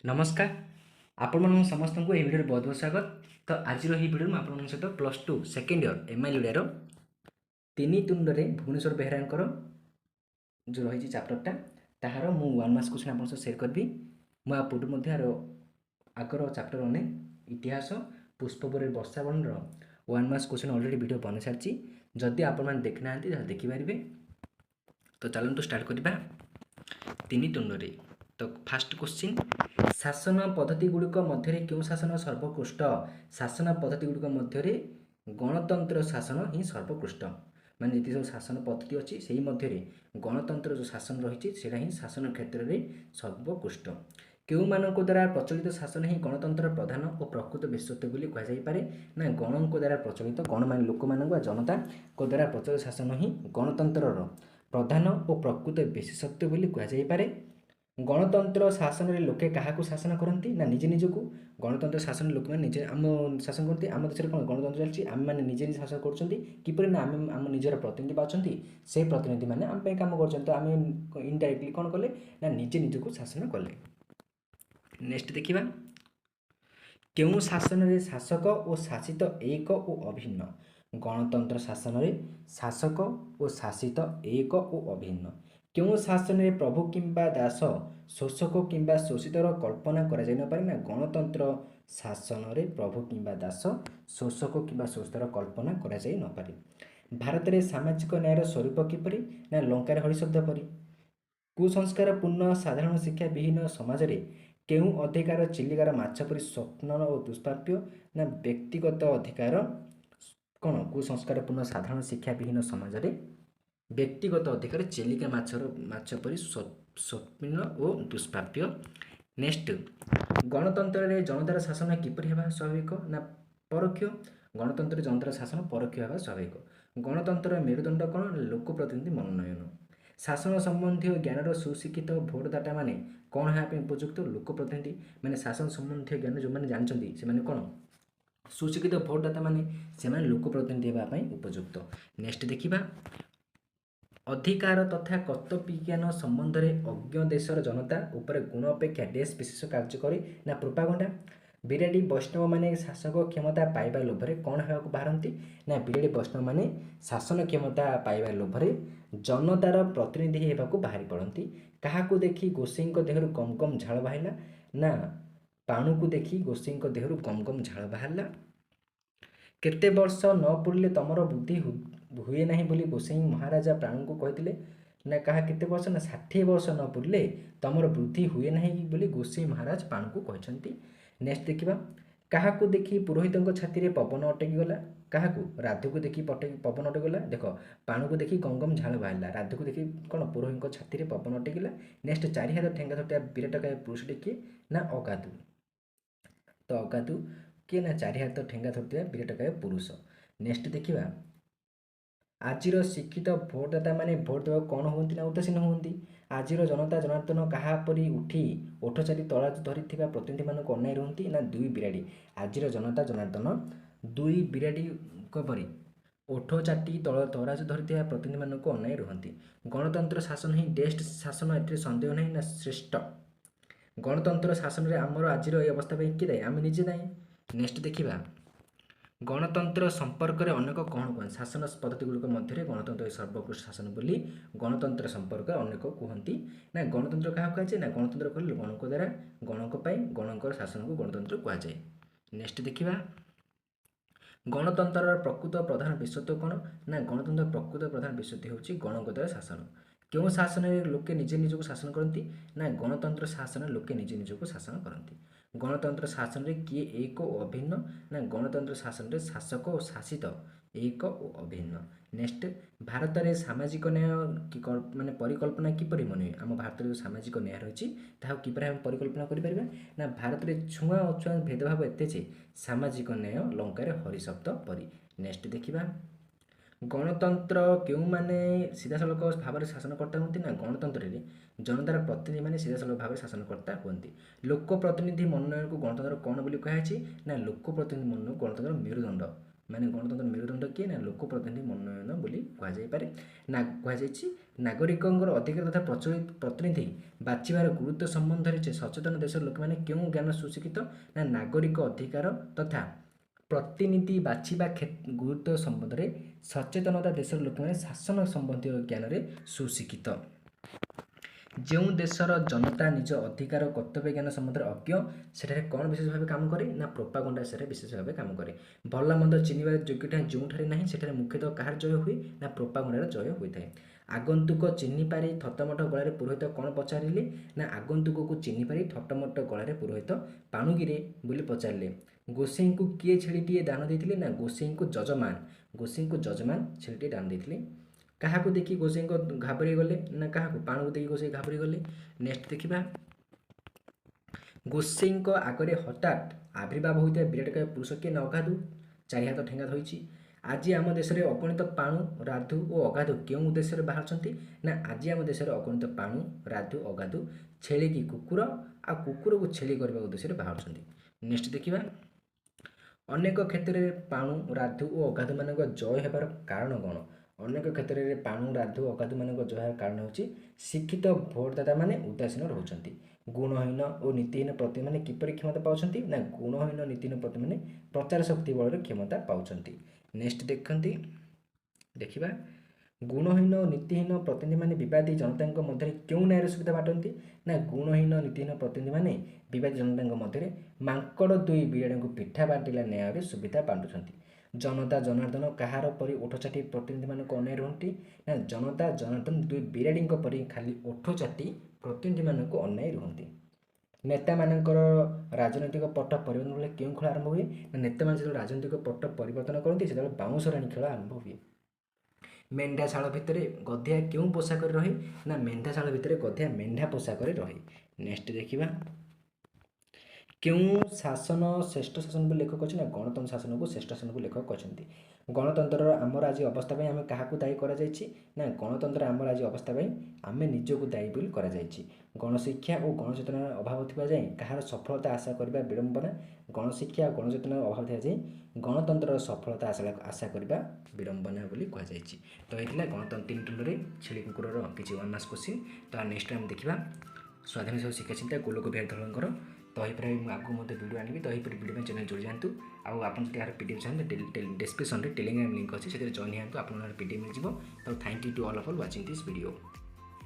नमस्कार आपण समस्त को यह वीडियो बहुत बहुत स्वागत। तो आज वीडियो में आप सहित +2 सेकेंड इयर एमआई ओडिया तिनि तुंडरे भुवनेश्वर बेहेरा जो रही चैप्टरटा ताहार मु 1 मास क्वेश्चन आप सेयार करी। मुझे पूर्व आगर चैप्टर मैंने इतिहास पुष्पपुर वर्षा वर्णर 1 मास क्वेश्चन अलरेडी वीडियो बन सारी। जदि आपण देखना देखिपारे तो चलते स्टार्ट करवा तिनि तुंडरे। तो फास्ट क्वेश्चन, शासन पद्धति गुड़िक मध्य क्यों शासन सर्वोत्कृष्ट? शासन पद्धति गुड़िक मध्य गणतंत्र शासन ही सर्वोत्कृष्ट। माने जी सब शासन पद्धति अच्छी से मध्य गणतंत्र जो शासन रही ही शासन क्षेत्र में सर्वोत्कृष्ट। क्यों मानक द्वारा प्रचलित शासन ही गणतंत्र प्रधान और प्रकृत विशेषत्व बोली कहुपे ना गणों द्वारा प्रचलित गण मान लोक मान जनता को द्वारा प्रचलित शासन ही गणतंत्र प्रधान और प्रकृत विशेषत्व बोली कहुपे। गणतंत्र शासन में लोके क्या शासन करती ना निजे निजक। गणतंत्र शासन लोक मैंने निजे आम शासन करते। आम देश में कौन गणतंत्र चलती आम मैंने निजे निजे शासन करपर ना आम आम निजर प्रतिनिधि पाँच से प्रतिनिधि मैंने आम कम कर इनडायरेक्टली कौन कले ना निजे निजक शासन कले। नेक्स्ट देखिए, क्यों शासन में शासक और शासित एक और अभिन्न? गणतंत्र शासन में शासक और शासित एक और अभिन्न। क्यों शासन में प्रभु किंबा दास शोषक किंबा शोषितर कल्पना करा जाय न पारे ना गणतंत्र शासन में प्रभु किंबा दास शोषक किंबा शोषितर कल्पना करा जाय न पारे। भारत में सामाजिक न्यायर स्वरूप किपरि ना लंकार हरिशब्द परि। कुसंस्कार पूर्ण साधारण शिक्षा विहीन समाज रे केउं अधिकार चिलिकार माछ परि स्वप्न और दुष्प्राप्य ना व्यक्तिगत अधिकार कौन कुसंस्कार पूर्ण साधारण शिक्षा विहीन समाज रे व्यक्तिगत अधिकार चिलिका माछ परि स्वप्न और दुष्प्राप्य। नेक्स्ट, गणतंत्र रे जनतार शासन किपरि हेबा स्वाभाविक ना परोक्ष? गणतंत्र जनतार शासन परोक्ष हेबा स्वाभाविक। गणतंत्र मेरुदंड कौन लोक प्रतिनिधि मनोनयन। शासन संबंधी ज्ञान सुशिक्षित भोटदाता माने कौन है उपयुक्त लोक प्रतिनिधि। माने शासन संबंधी ज्ञान जो मैंने जानते से कौन सुशिक्षित भोटदाता माने से लोक प्रतिनिधि होगापी उपयुक्त। नेक्स्ट देखिबा, अधिकार तथा कर्तव्य ज्ञान संबंध में अज्ञ देशर जनता उपर गुण अपेक्षा देश विशेष कार्य करे ना प्रोपागंडा। बिराड़ी वैष्णव माने शासक क्षमता पाइबा लोभरे कौन होगा बाहरती ना बिराड़ी वैष्णव माने शासन क्षमता पाइबा लोभरे जनतार प्रतिनिधि होगा बाहरी पड़ती। क्या देखी गोसाई देहर गम गम झाड़ बाहर ना पाणु को देखी गोसाई देहर गम गम झाड़ बाहर। केते वर्ष न पुरले तमर बुद्धि हुए ना बोली गोसाई महाराजा प्राणु को कहते ना क्या केते वर्ष ना 60 वर्ष न पुरले तमर बुद्धि हुए ना बोली गोसाई महाराज प्राणु को कहते। नेक्स्ट देखिबा, क्या देखी पुरोहित छाती में पवन अटकी गला। क्या राधु को देखी पवन अटकीगला। देख पाणु को देखी गम गम झाड़ बाहर, राधु को देखी कौन पुरोहित छाती में पवन अटकीगला। नेक्स्ट, 4 हाथ ठेंगा धरता विराटकाय पुरुष किए ना अगाधु। तो अगाधु किए ना 4 हाथ ठेंगा धरता विराटकाय पुरुष। नेक्स्ट देखिबा, आजिर शिक्षित भोटदाता माने भोट देवा कौन होती ना उदासीन होती। आजिर जनता जनार्दन काहापरी उठी ओठ चारि तला धरी प्रतिनिधि मान अनाई रुहति ना दुई बिराड़ी। आजिर जनता जनार्दन दुई बिराड़ी परी ओठ चाटी तराजु धरी प्रतिनिधि मान अनाई रुहति। गणतंत्र शासन ही बेस्ट शासन ए सन्देह नहीं ना श्रेष्ठ। गणतंत्र शासन में आमर आज अवस्था किए दायी आम निजे दायी। नेक्स्ट देखिबा, गणतंत्र संपर्क में अनेक कौन कह शासन पद्धति गुड़िक मध्य गणतंत्र सर्वोत्कृष्ट शासन बोली गणतंत्र संपर्क अनेक कहती ना गणतंत्र क्या कहुए ना गणतंत्र कहले गणक द्वारा गणक गणक शासन को गणतंत्र कहुए। नेक्स्ट देखिबा, गणतंत्र प्रकृत प्रधान विशेषत्व कौन ना गणतंत्र प्रकृत प्रधान विशेषत्व हूँ गणक द्वारा शासन। क्यों शासन लोके निजे निजक शासन करती ना गणतंत्र शासन लोके निजे निजक शासन करती। गणतंत्र शासन में किए एक और अभिन्न ना गणतंत्र शासन में शासक और शासित एक और अभिन्न। नेक्स्ट, भारत में सामाजिक न्याय माने परिकल्पना किपरि मन आम भारत जो सामाजिक न्याय रही किपरि परिकल्पना करें ना भारत में छुआ अछुआ भेदभाव एत सामाजिक न्याय लंकार हरिशब्द परी। नेक्स्ट देखिबा, गणतंत्र क्यों माने सीधा सड़क भाव में शासनकर्ता होती ना गणतंत्र जनतार प्रतिनिधि माने सीधा सड़क भाव में शासनकर्ता होती। लोक प्रतिनिधि मनोनयन को गणतंत्र कौन बोली कहुए ना लोक प्रतिनिधि मनोनयन गणतंत्र मेरुदंड ମାନେ ଗଣତନ୍ତ୍ର ମେରୁଦଣ୍ଡ କିଏ ନା ଲୋକ ପ୍ରତିନିଧି ମନୋନୟନ ବୋଲି କୁହାଯାଇପାରେ। କୁହାଯାଇଛି ନାଗରିକଙ୍କର ଅଧିକାର ତଥା ପ୍ରତିନିଧି ବାଛିବାର ଗୁରୁତ୍ୱ ସମ୍ବନ୍ଧରେ ସଚେତନ ଦେଶର ଲୋକମାନେ କେଉଁ ଜ୍ଞାନ ସୁଶିକ୍ଷିତ ନା ନାଗରିକ ଅଧିକାର ତଥା ପ୍ରତିନିଧି ବାଛିବା ଗୁରୁତ୍ୱ ସମ୍ବନ୍ଧରେ ସଚେତନତା ଦେଶର ଲୋକମାନେ ଶାସନ ସମ୍ବନ୍ଧୀୟ ଜ୍ଞାନରେ ସୁଶିକ୍ଷିତ। ଯେଉଁ ଦେଶର ଜନତା ନିଜ ଅଧିକାର କର୍ତ୍ତବ୍ୟ ଜ୍ଞାନ ସମ୍ବନ୍ଧରେ ଅଜ୍ଞ ସେଠାରେ କ'ଣ ବିଶେଷ ଭାବେ କାମ କରେ ନା ପ୍ରୋପାଗାଣ୍ଡା ସେଠାରେ ବିଶେଷ ଭାବେ କାମ କରେ। ଭଲ ମନ୍ଦ ଚିହ୍ନିବାର ଯୋଗ୍ୟତା ଯେଉଁଠାରେ ନାହିଁ ସେଠାରେ ମୁଖ୍ୟତଃ କାହାର ଜୟ ହୁଏ ନା ପ୍ରୋପାଗାଣ୍ଡାର ଜୟ ହୋଇଥାଏ। ଆଗନ୍ତୁକ ଚିହ୍ନି ପାରି ଥଟମଟ ଗଳାରେ ପୁରୋହିତ କ'ଣ ପଚାରିଲେ ନା ଆଗନ୍ତୁକକୁ ଚିହ୍ନି ପାରି ଥଟମଟ ଗଳାରେ ପୁରୋହିତ ପାଣୁଗିରେ ବୋଲି ପଚାରିଲେ। ଗୋସେଇଁଙ୍କୁ କିଏ ଛେଳିଟିଏ ଦାନ ଦେଇଥିଲେ ନା ଗୋସେଇଁଙ୍କୁ ଯଜମାନ ଛେଳିଟିଏ ଦାନ ଦେଇଥିଲେ। କାହାକୁ ଦେଖି ଗୋସେଇଁଙ୍କ ଘାବରି ଗଲେ ନା କାହାକୁ ପାଣକୁ ଦେଖି ଗୋସେଇଁ ଘାବରି ଗଲେ। ନେକ୍ସଟ ଦେଖିବା ଗୋସେଇଁଙ୍କ ଆଗରେ ହଠାତ୍ ଆବିର୍ଭାବ ହୋଇଥିବା ବିରାଟକାୟ ପୁରୁଷ କିଏ ନା ଅଗାଧୁ, 4 ହାତ ଠେଙ୍ଗା ଧରିଛି। ଆଜି ଆମ ଦେଶରେ ଅଗଣିତ ପାଣୁ ରାଧୁ ଓ ଅଗାଧୁ କେଉଁ ଉଦ୍ଦେଶ୍ୟରେ ବାହାରୁଛନ୍ତି ନା ଆଜି ଆମ ଦେଶରେ ଅଗଣିତ ପାଣୁ ରାଧୁ ଅଗାଧୁ ଛେଳିକି କୁକୁର ଆଉ କୁକୁରକୁ ଛେଳି କରିବା ଉଦ୍ଦେଶ୍ୟରେ ବାହାରୁଛନ୍ତି। ନେକ୍ସଟ ଦେଖିବା ଅନେକ କ୍ଷେତ୍ରରେ ପାଣୁ ରାଧୁ ଓ ଅଗାଧୁମାନଙ୍କ ଜୟ ହେବାର କାରଣ କ'ଣ? ଅନେକ କ୍ଷେତ୍ରରେ ପାଣୁ ରାଧୁ ଅଗାଧୁମାନଙ୍କ ଜୟ ହେବାର କାରଣ ହେଉଛି ଶିକ୍ଷିତ ଭୋଟଦାତାମାନେ ଉଦାସୀନ ରହୁଛନ୍ତି। ଗୁଣହୀନ ଓ ନୀତିହୀନ ପ୍ରତିମାନେ କିପରି କ୍ଷମତା ପାଉଛନ୍ତି ନା ଗୁଣହୀନ ନୀତିହୀନ ପ୍ରତିମାନେ ପ୍ରଚାର ଶକ୍ତି ବଳରେ କ୍ଷମତା ପାଉଛନ୍ତି। ନେକ୍ସଟ ଦେଖିବା ଗୁଣହୀନ ଓ ନୀତିହୀନ ପ୍ରତିନିଧିମାନେ ବିବାଦୀ ଜନତାଙ୍କ ମଧ୍ୟରେ କେଉଁ ନ୍ୟାୟର ସୁବିଧା ବାଣ୍ଟନ୍ତି ନା ଗୁଣହୀନ ନୀତିହୀନ ପ୍ରତିନିଧିମାନେ ବିବାଦୀ ଜନତାଙ୍କ ମଧ୍ୟରେ ମାଙ୍କଡ଼ 2 ବିରାଡ଼ିଙ୍କୁ ପିଠା ବାଣ୍ଟିଲା ନ୍ୟାୟରେ ସୁବିଧା ବାଣ୍ଟୁଛନ୍ତି। ଜନତା ଜନାର୍ଦ୍ଦନ କାହାର ପରି ଓଠ ଚାଟି ପ୍ରତିନିଧିମାନଙ୍କୁ ଅନାଇ ରୁହନ୍ତି ନା ଜନତା ଜନାର୍ଦ୍ଦନ 2 ବିରାଡ଼ିଙ୍କ ପରି ଖାଲି ଓଠ ଚାଟି ପ୍ରତିନିଧିମାନଙ୍କୁ ଅନାଇ ରୁହନ୍ତି। ନେତାମାନଙ୍କର ରାଜନୈତିକ ପଟ ପରିବର୍ତ୍ତନ ହେଲେ କେଉଁ ଖେଳ ଆରମ୍ଭ ହୁଏ ନା ନେତାମାନେ ଯେତେବେଳେ ରାଜନୈତିକ ପଟ ପରିବର୍ତ୍ତନ କରନ୍ତି ସେତେବେଳେ ବାଉଁଶ ରାଣୀ ଖେଳ ଆରମ୍ଭ ହୁଏ। ମେଣ୍ଢାଶାଳ ଭିତରେ ଗଧିଆ କେଉଁ ପୋଷାକରେ ରହେ ନା ମେଣ୍ଢାଶାଳ ଭିତରେ ଗଧିଆ ମେଣ୍ଢା ପୋଷାକରେ ରହେ। ନେକ୍ସଟ ଦେଖିବା କେଉଁ ଶାସନ ଶ୍ରେଷ୍ଠ ଶାସନ ବୋଲି ଲେଖକ ଅଛି ନା ଗଣତନ୍ତ୍ର ଶାସନକୁ ଶ୍ରେଷ୍ଠ ଶାସନ ବୋଲି ଲେଖକ କହିଛନ୍ତି। ଗଣତନ୍ତ୍ରର ଆମର ଆଜି ଅବସ୍ଥା ପାଇଁ ଆମେ କାହାକୁ ଦାୟୀ କରାଯାଇଛି ନା ଗଣତନ୍ତ୍ର ଆମର ଆଜି ଅବସ୍ଥା ପାଇଁ ଆମେ ନିଜକୁ ଦାୟୀ ବୋଲି କରାଯାଇଛି। ଗଣଶିକ୍ଷା ଓ ଗଣଚେତନାର ଅଭାବ ଥିବା ଯାଏଁ କାହାର ସଫଳତା ଆଶା କରିବା ବିଡ଼ମ୍ବନା। ଗଣଶିକ୍ଷା ଓ ଗଣଚେତନାର ଅଭାବ ଥିବା ଯାଏଁ ଗଣତନ୍ତ୍ରର ସଫଳତା ଆଶା କରିବା ବିଡ଼ମ୍ବନା ବୋଲି କୁହାଯାଇଛି। ତ ଏଇଥିଲା ଗଣତନ୍ତ୍ର 3 ଟୁଣ୍ଡରେ ଛେଳି କୁକୁରର କିଛି 1 ମାର୍କ କ୍ୱେଶ୍ଚିନ୍। ତ ନେକ୍ସଟ ଆମେ ଦେଖିବା ସ୍ୱାଧୀନ ଶିକ୍ଷା ଚିନ୍ତା ଗୋଲକ ବିହାରୀ ଧଳଙ୍କର। ତ ଏହିପରି ମୁଁ ଆଗକୁ ମଧ୍ୟ ଭିଡ଼ିଓ ଆଣିବି। ତ ଏହିପରି ଭିଡ଼ିଓ ପାଇଁ ଚ୍ୟାନେଲ ଯୋଡ଼ି ଯାଆନ୍ତୁ। ଆଉ ଆପଣ ଯଦି ଏହାର ପିଡ଼ିଏଫ୍ ଚାହାନ୍ତି ଡେସ୍କ୍ରିପ୍ସନରେ ଟେଲିଗ୍ରାମ ଲିଙ୍କ୍ ଅଛି ସେଥିରେ ଜଏନ୍ ହେଇଯାନ୍ତୁ ଆପଣଙ୍କର ପିଡ଼ିଏଫ୍ ମିଳିଯିବ। ତ thank you to all of watching this video.